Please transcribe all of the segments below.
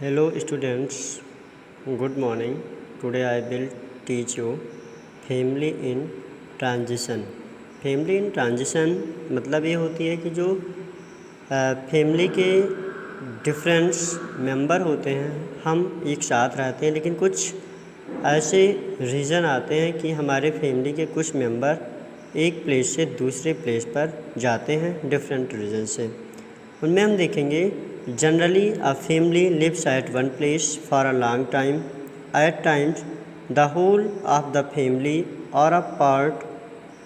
Hello students, good morning. Today I will teach you family in transition. Family in transition मतलब ये होती है कि जो फैमिली के डिफरेंस मेंबर होते हैं हम एक साथ रहते हैं, लेकिन कुछ ऐसे रीज़न आते हैं कि हमारे फैमिली के कुछ मेंबर एक प्लेस से दूसरे प्लेस पर जाते हैं डिफरेंट रीज़न से। उनमें हम देखेंगे generally a family lives at one place for a long time. At times the whole of the family or a part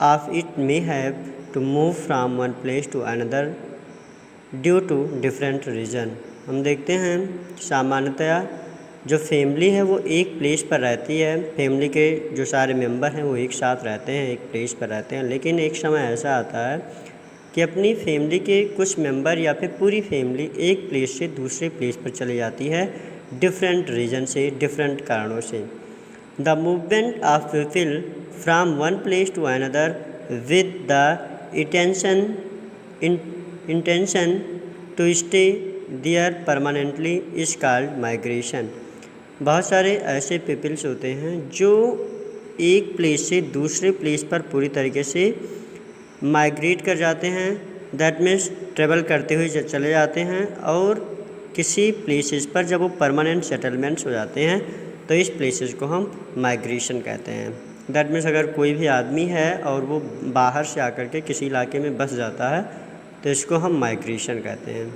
of it may have to move from one place to another due to different reason. हम देखते हैं सामान्यतया जो family है वो एक place पर रहती है, फैमिली के जो सारे मेंबर हैं वो एक साथ रहते हैं, एक प्लेस पर रहते हैं, लेकिन एक समय ऐसा आता है कि अपनी फैमिली के कुछ मेंबर या फिर पूरी फैमिली एक प्लेस से दूसरे प्लेस पर चली जाती है डिफरेंट रीजन से, डिफरेंट कारणों से। The movement of people from one place to another with the intention to stay there permanently is called migration. बहुत सारे ऐसे पीपल्स होते हैं जो एक प्लेस से दूसरे प्लेस पर पूरी तरीके से माइग्रेट कर जाते हैं, दैट मीन्स ट्रेवल करते हुए चले जाते हैं, और किसी प्लेसेस पर जब वो परमानेंट सेटलमेंट्स हो जाते हैं तो इस प्लेसेस को हम माइग्रेशन कहते हैं। दैट मीन्स अगर कोई भी आदमी है और वो बाहर से आकर के किसी इलाके में बस जाता है तो इसको हम माइग्रेशन कहते हैं।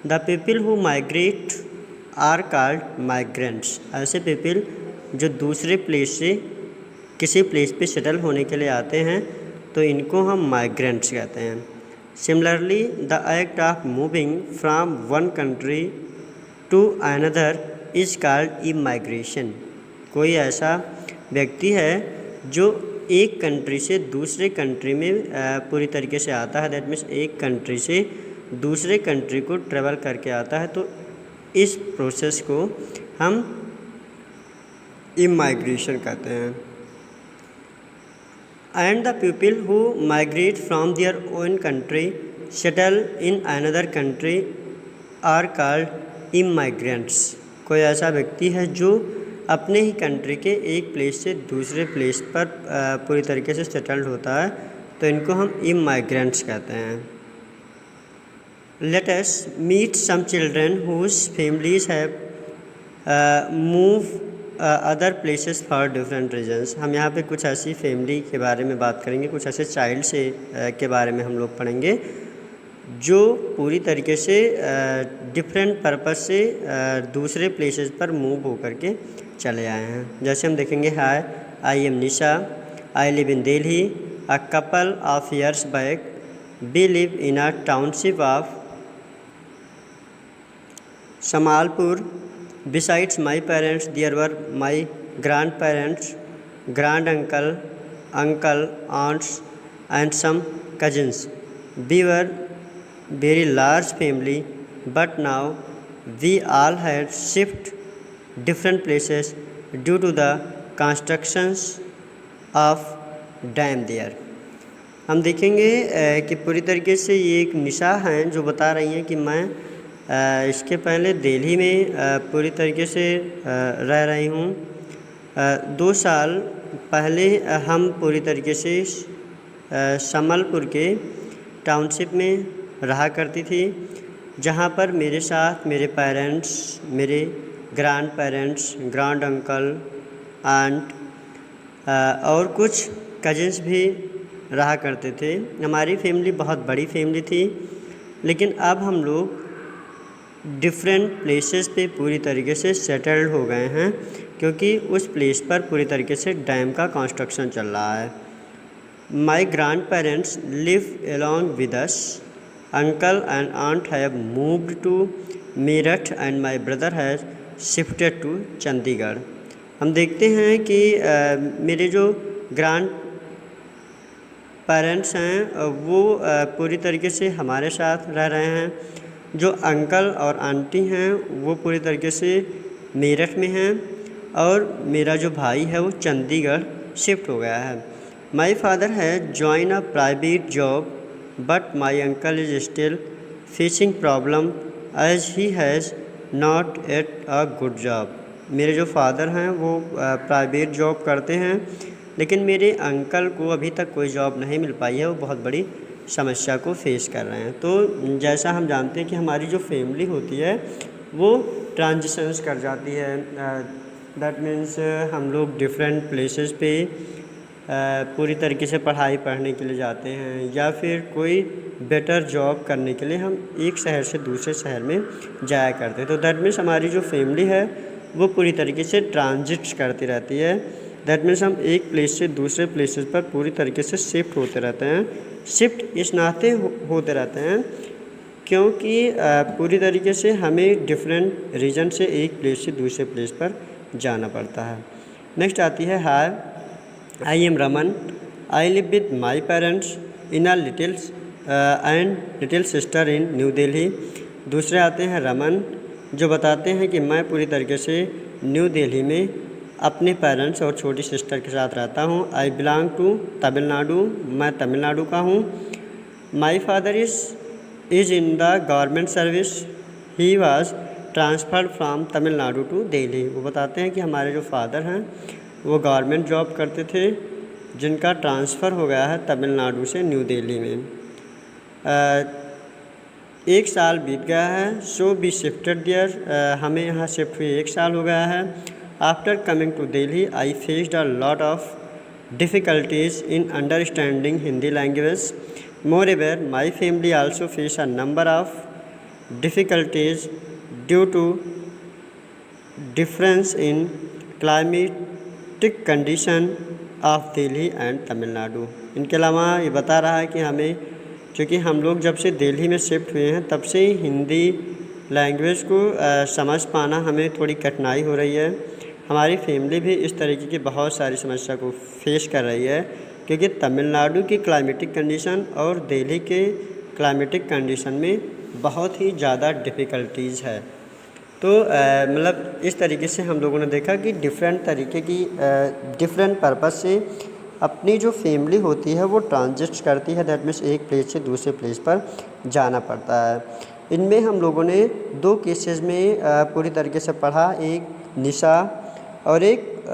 The people who migrate are called migrants. ऐसे पीपल जो दूसरे प्लेस से किसी प्लेस पे सेटल होने के लिए आते हैं तो इनको हम माइग्रेंट्स कहते हैं। Similarly the act of moving from one country to another is called immigration. कोई ऐसा व्यक्ति है जो एक कंट्री से दूसरे कंट्री में पूरी तरीके से आता है, दैट मीन्स एक कंट्री से दूसरे कंट्री को ट्रेवल करके आता है, तो इस प्रोसेस को हम इमाइग्रेशन कहते हैं। And the people who migrate from their own country settle in another country are called immigrants। कोई ऐसा व्यक्ति है जो अपने ही कंट्री के एक प्लेस से दूसरे प्लेस पर पूरी तरीके से सेटल्ड होता है, तो इनको हम इमाइग्रेंट्स कहते हैं। Let us meet some children whose families have moved other places for different reasons. हम यहाँ पे कुछ ऐसी फैमिली के बारे में बात करेंगे, कुछ ऐसे चाइल्ड से के बारे में हम लोग पढ़ेंगे जो पूरी तरीके से डिफरेंट पर्पस से दूसरे प्लेसेस पर मूव होकर के चले आए हैं। जैसे हम देखेंगे, hi I am Nisha, I live in Delhi, a couple of years back we live in a township of Samalpur. Besides my parents, there were my grandparents, granduncle, uncle, aunts, and some cousins. We were very large family, but now we all had shift different places due to the constructions of dam there। हम देखेंगे कि पूरी तरीके से ये एक निशा हैं जो बता रही हैं कि मैं इसके पहले दिल्ली में पूरी तरीके से रह रही हूँ। 2 साल पहले हम पूरी तरीके से समलपुर के टाउनशिप में रहा करती थी, जहाँ पर मेरे साथ मेरे पेरेंट्स, मेरे grandparents, grand uncle, aunt और कुछ कजिन्स भी रहा करते थे। हमारी फैमिली बहुत बड़ी फैमिली थी, लेकिन अब हम लोग डिफरेंट प्लेसेस पे पूरी तरीके से सेटल्ड हो गए हैं, क्योंकि उस प्लेस पर पूरी तरीके से डैम का कंस्ट्रक्शन चल रहा है। My grandparents live along with us, uncle and aunt have moved to Meerut and my brother has shifted to Chandigarh. हम देखते हैं कि मेरे जो ग्रैंड पेरेंट्स हैं वो पूरी तरीके से हमारे साथ रह रहे हैं, जो अंकल और आंटी हैं वो पूरी तरीके से मेरठ में हैं, और मेरा जो भाई है वो चंडीगढ़ शिफ्ट हो गया है। My father has join a private job, but my uncle is still facing problem as he has not at a good job. मेरे जो फादर हैं वो प्राइवेट जॉब करते हैं, लेकिन मेरे अंकल को अभी तक कोई जॉब नहीं मिल पाई है, वो बहुत बड़ी समस्या को फेस कर रहे हैं। तो जैसा हम जानते हैं कि हमारी जो फैमिली होती है वो ट्रांजिशंस कर जाती है। दैट मीन्स हम लोग डिफरेंट प्लेसेस पे पूरी तरीके से पढ़ाई पढ़ने के लिए जाते हैं, या फिर कोई बेटर जॉब करने के लिए हम एक शहर से दूसरे शहर में जाया करते हैं। तो दैट मीन्स हमारी जो फैमिली है वो पूरी तरीके से ट्रांजिट्स करती रहती है। दैट मीन्स हम एक प्लेस से दूसरे प्लेसेस पर पूरी तरीके से शिफ्ट होते रहते हैं। शिफ्ट इस नाते होते रहते हैं क्योंकि पूरी तरीके से हमें डिफरेंट रीजन से एक प्लेस से दूसरे प्लेस पर जाना पड़ता है। नेक्स्ट आती है hi, I am Raman, I live with my parents in a little sister in New Delhi. दूसरे आते हैं रमन, जो बताते हैं कि मैं पूरी तरीके से न्यू दिल्ली में अपने पेरेंट्स और छोटी सिस्टर के साथ रहता हूँ। आई बिलोंग टू तमिलनाडु, मैं तमिलनाडु का हूँ। My father is in the government service, he was transferred from Tamil Nadu to Delhi. वो बताते हैं कि हमारे जो फादर हैं वो गवर्नमेंट जॉब करते थे, जिनका ट्रांसफ़र हो गया है तमिलनाडु से न्यू दिल्ली में। एक साल बीत गया है, सो बी शिफ्टेड देयर, हमें यहाँ शिफ्ट हुए 1 साल हो गया है। After coming to Delhi I faced a lot of difficulties in understanding Hindi language. मोreover, my family also face a number of difficulties due to difference in climatic condition of Delhi and Tamil Nadu। इनके अलावा ये बता रहा है कि हमें, चूँकि हम लोग जब से दिल्ली में शिफ्ट हुए हैं तब से हिंदी लैंग्वेज को समझ पाना हमें थोड़ी कठिनाई हो रही है। हमारी फैमिली भी इस तरीके की बहुत सारी समस्या को फेस कर रही है, क्योंकि तमिलनाडु की क्लाइमेटिक कंडीशन और दिल्ली के क्लाइमेटिक कंडीशन में बहुत ही ज़्यादा डिफ़िकल्टीज़ है। तो मतलब इस तरीके से हम लोगों ने देखा कि डिफरेंट तरीके की डिफरेंट पर्पस से अपनी जो फैमिली होती है वो ट्रांजिट करती है। दैट मीन्स एक प्लेस से दूसरे प्लेस पर जाना पड़ता है। इनमें हम लोगों ने 2 केसेस में पूरी तरीके से पढ़ा, एक निशा और एक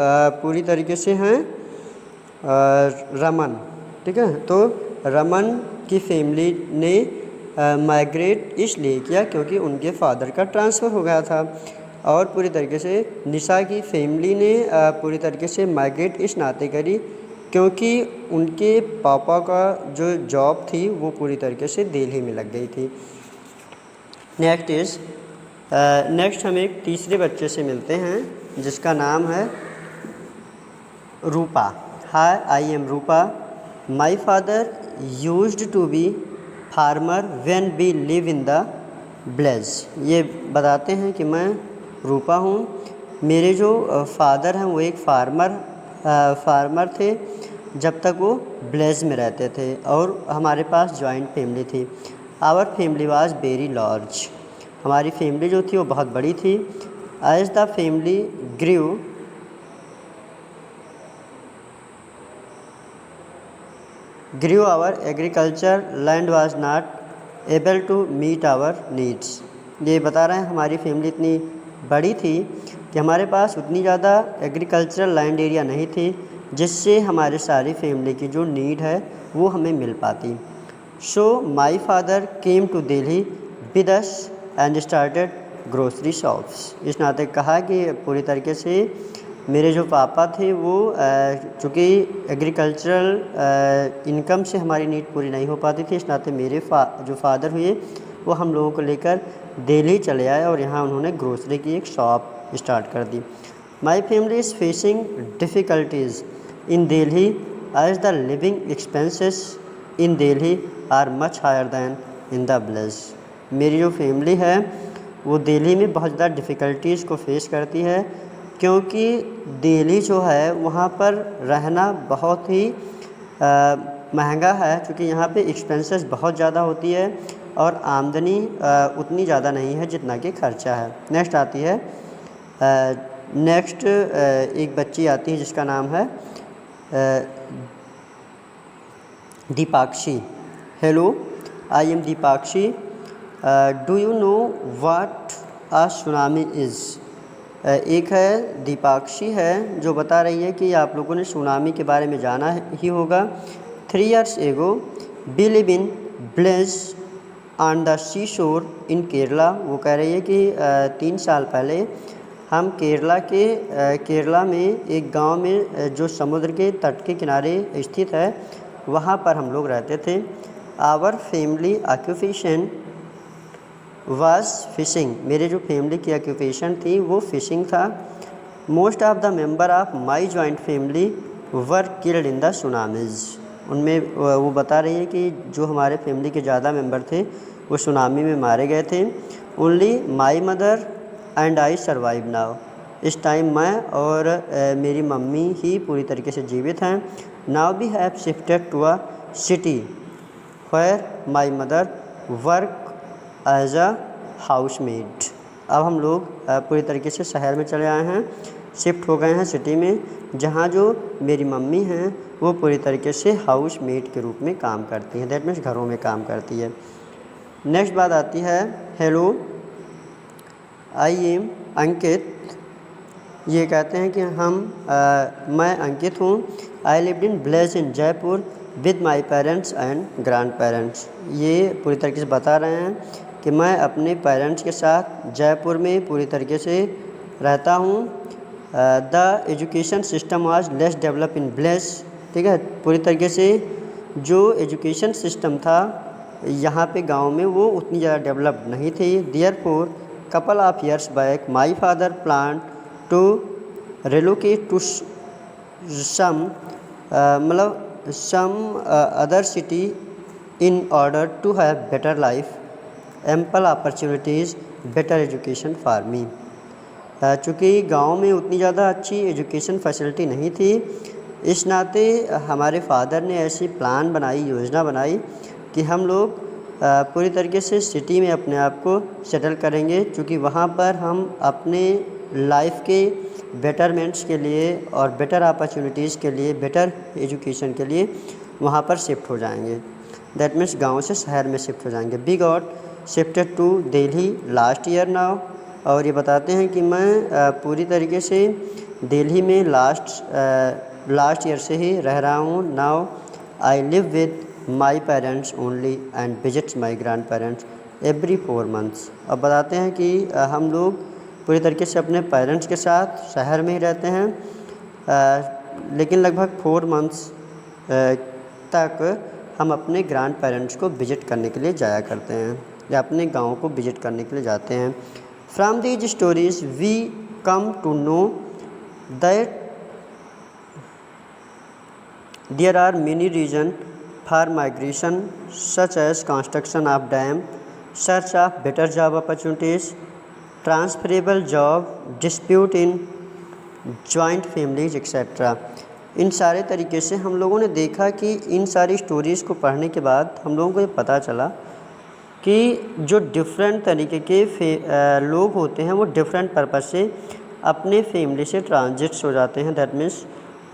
पूरी तरीके से हैं रमन। ठीक है, तो रमन की फैमिली ने माइग्रेट इसलिए किया क्योंकि उनके फादर का ट्रांसफ़र हो गया था, और पूरी तरीके से निशा की फैमिली ने पूरी तरीके से माइग्रेट इस नाते करी क्योंकि उनके पापा का जो जॉब थी वो पूरी तरीके से दिल्ली में लग गई थी। नेक्स्ट हम एक तीसरे बच्चे से मिलते हैं जिसका नाम है Rupa. Hi, I am Rupa, my father used to be farmer when we live in the village. ये बताते हैं कि मैं रूपा हूँ, मेरे जो फादर हैं वो एक फार्मर थे जब तक वो विलेज में रहते थे, और हमारे पास जॉइंट फैमिली थी। Our family was very large, हमारी फैमिली जो थी वो बहुत बड़ी थी। As the family grew our agriculture land was not able to meet our needs। ये बता रहे हैं हमारी फैमिली इतनी बड़ी थी कि हमारे पास उतनी ज़्यादा एग्रीकल्चरल लैंड एरिया नहीं थी जिससे हमारे सारी फैमिली की जो नीड है वो हमें मिल पाती। So my father came to Delhi with us and started grocery shops. इस नाते कहा कि पूरी तरीके से मेरे जो पापा थे वो चूँकि एग्रीकल्चरल इनकम से हमारी नीड पूरी नहीं हो पाती थी, इस नाते मेरे जो फादर हुए वो हम लोगों को लेकर दिल्ली चले आए और यहाँ उन्होंने ग्रोसरी की एक शॉप स्टार्ट कर दी। My family is facing difficulties in Delhi as the living expenses in Delhi are much higher than in the village. मेरी जो फैमिली है वो दिल्ली में बहुत ज़्यादा डिफ़िकल्टीज़ को फेस करती है क्योंकि दिल्ली जो है वहाँ पर रहना बहुत ही महंगा है, क्योंकि यहाँ पे एक्सपेंसेस बहुत ज़्यादा होती है और आमदनी उतनी ज़्यादा नहीं है जितना कि खर्चा है। नेक्स्ट आती है एक बच्ची आती है जिसका नाम है Deepakshi. Hello, I am Deepakshi, do you know what a tsunami is. एक है दीपाक्षी है जो बता रही है कि आप लोगों ने सुनामी के बारे में जाना ही होगा। 3 years ago we live in ब्लेज on the sea shore in Kerala. वो कह रही है कि 3 साल पहले हम केरला में एक गांव में जो समुद्र के तट के किनारे स्थित है वहाँ पर हम लोग रहते थे। Our family occupation was fishing. मेरे जो फैमिली की ऑक्यूपेशन थी वो फिशिंग था। Most of the member of my joint family were killed in the tsunamis. उनमें वो बता रही है कि जो हमारे फैमिली के ज़्यादा मेंबर थे वो सुनामी में मारे गए थे। Only my mother and I survive now. इस टाइम मैं और मेरी मम्मी ही पूरी तरीके से जीवित हैं। Now we have shifted to a city where my mother work as a housemaid. अब हम लोग पूरी तरीके से शहर में चले आए हैं, शिफ्ट हो गए हैं सिटी में, जहाँ जो मेरी मम्मी हैं वो पूरी तरीके से हाउसमेड के रूप में काम करती हैं। दैट मीन्स घरों में काम करती है। नेक्स्ट बात आती है हेलो आई एम अंकित। ये कहते हैं कि मैं अंकित हूँ। I lived in village in Jaipur with my parents and grandparents. ये पूरी तरीके से बता रहे हैं कि मैं अपने पेरेंट्स के साथ जयपुर में पूरी तरीके से रहता हूँ। The education system was less develop in bless. ठीक है, पूरी तरीके से जो एजुकेशन सिस्टम था यहाँ पे गांव में वो उतनी ज़्यादा डेवलप नहीं थी। Therefore couple of years back my father plan to relocate to some other city in order to have better life ample opportunities better education for me. चूँकि गांव में उतनी ज़्यादा अच्छी एजुकेशन फैसिलिटी नहीं थी, इस नाते हमारे फादर ने ऐसी प्लान बनाई, योजना बनाई कि हम लोग पूरी तरीके से सिटी में अपने आप को सेटल करेंगे, क्योंकि वहाँ पर हम अपने लाइफ के बेटरमेंट्स के लिए और बेटर अपॉर्चुनिटीज़ के लिए, बेटर एजुकेशन के लिए वहाँ पर शिफ्ट हो जाएंगे। दैट मीन्स गांव से शहर में शिफ्ट हो जाएंगे। We got shifted to Delhi last year now. और ये बताते हैं कि मैं पूरी तरीके से दिल्ली में लास्ट ईयर से ही रह रहा हूँ। Now I live with my parents only and visits my grand parents every 4 months। अब बताते हैं कि हम लोग पूरी तरीके से अपने पेरेंट्स के साथ शहर में ही रहते हैं, लेकिन लगभग 4 months तक हम अपने ग्रैंड पेरेंट्स को विज़िट करने के लिए जाया करते हैं या अपने गांव को विज़िट करने के लिए जाते हैं। From these stories we come to know that there are many reason for migration such as construction of dam, search of better job opportunities, transferable job, dispute in joint families etcetera. इन सारे तरीके से हम लोगों ने देखा कि इन सारी स्टोरीज़ को पढ़ने के बाद हम लोगों को ये पता चला कि जो डिफरेंट तरीके के लोग होते हैं वो डिफरेंट पर्पस से अपने फैमिली से ट्रांजिट्स हो जाते हैं। दैट मीन्स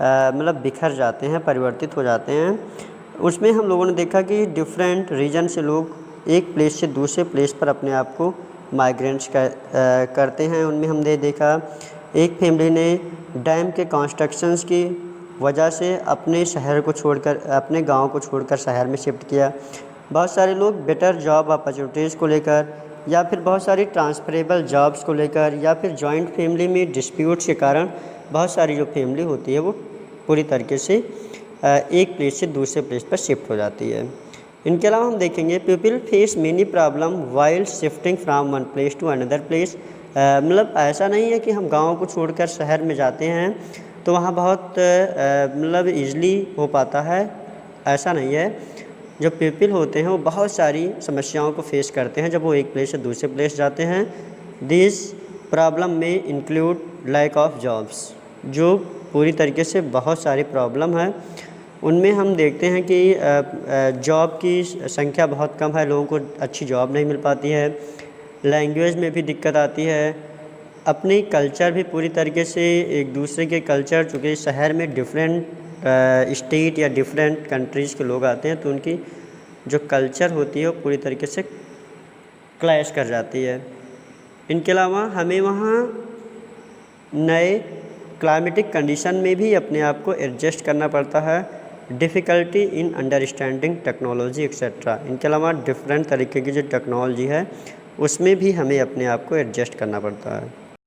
मतलब बिखर जाते हैं, परिवर्तित हो जाते हैं। उसमें हम लोगों ने देखा कि डिफरेंट रीजन से लोग एक प्लेस से दूसरे प्लेस पर अपने आप को माइग्रेंट्स करते हैं। उनमें हमने देखा एक फैमिली ने डैम के कंस्ट्रक्शंस की वजह से अपने शहर को छोड़कर, अपने गांव को छोड़कर शहर में शिफ्ट किया। बहुत सारे लोग बेटर जॉब अपॉर्चुनिटीज़ को लेकर, या फिर बहुत सारी ट्रांसफरेबल जॉब्स को लेकर, या फिर जॉइंट फैमिली में डिस्प्यूट्स के कारण बहुत सारी जो फैमिली होती है वो पूरी तरीके से एक प्लेस से दूसरे प्लेस पर शिफ्ट हो जाती है। इनके अलावा हम देखेंगे people face many problem while shifting from one place to another place. मतलब ऐसा नहीं है कि हम गाँव को छोड़कर शहर में जाते हैं तो वहाँ बहुत मतलब ईज़िली हो पाता है, ऐसा नहीं है। जो पीपल होते हैं वो बहुत सारी समस्याओं को फेस करते हैं जब वो एक प्लेस से दूसरे प्लेस जाते हैं। दिस प्रॉब्लम में इंक्लूड लैक ऑफ जॉब्स। जो पूरी तरीके से बहुत सारी प्रॉब्लम है, उनमें हम देखते हैं कि जॉब की संख्या बहुत कम है, लोगों को अच्छी जॉब नहीं मिल पाती है, लैंग्वेज में भी दिक्कत आती है, अपनी कल्चर भी पूरी तरीके से एक दूसरे के कल्चर, चूँकि शहर में डिफरेंट स्टेट या डिफरेंट कंट्रीज़ के लोग आते हैं तो उनकी जो कल्चर होती है वो पूरी तरीके से क्लैश कर जाती है। इनके अलावा हमें वहाँ नए क्लाइमेटिक कंडीशन में भी अपने आप को एडजस्ट करना पड़ता है, difficulty in understanding technology etcetera. इनके अलावा डिफरेंट तरीके की जो टेक्नोलॉजी है उसमें भी हमें अपने आप को एडजस्ट करना पड़ता है।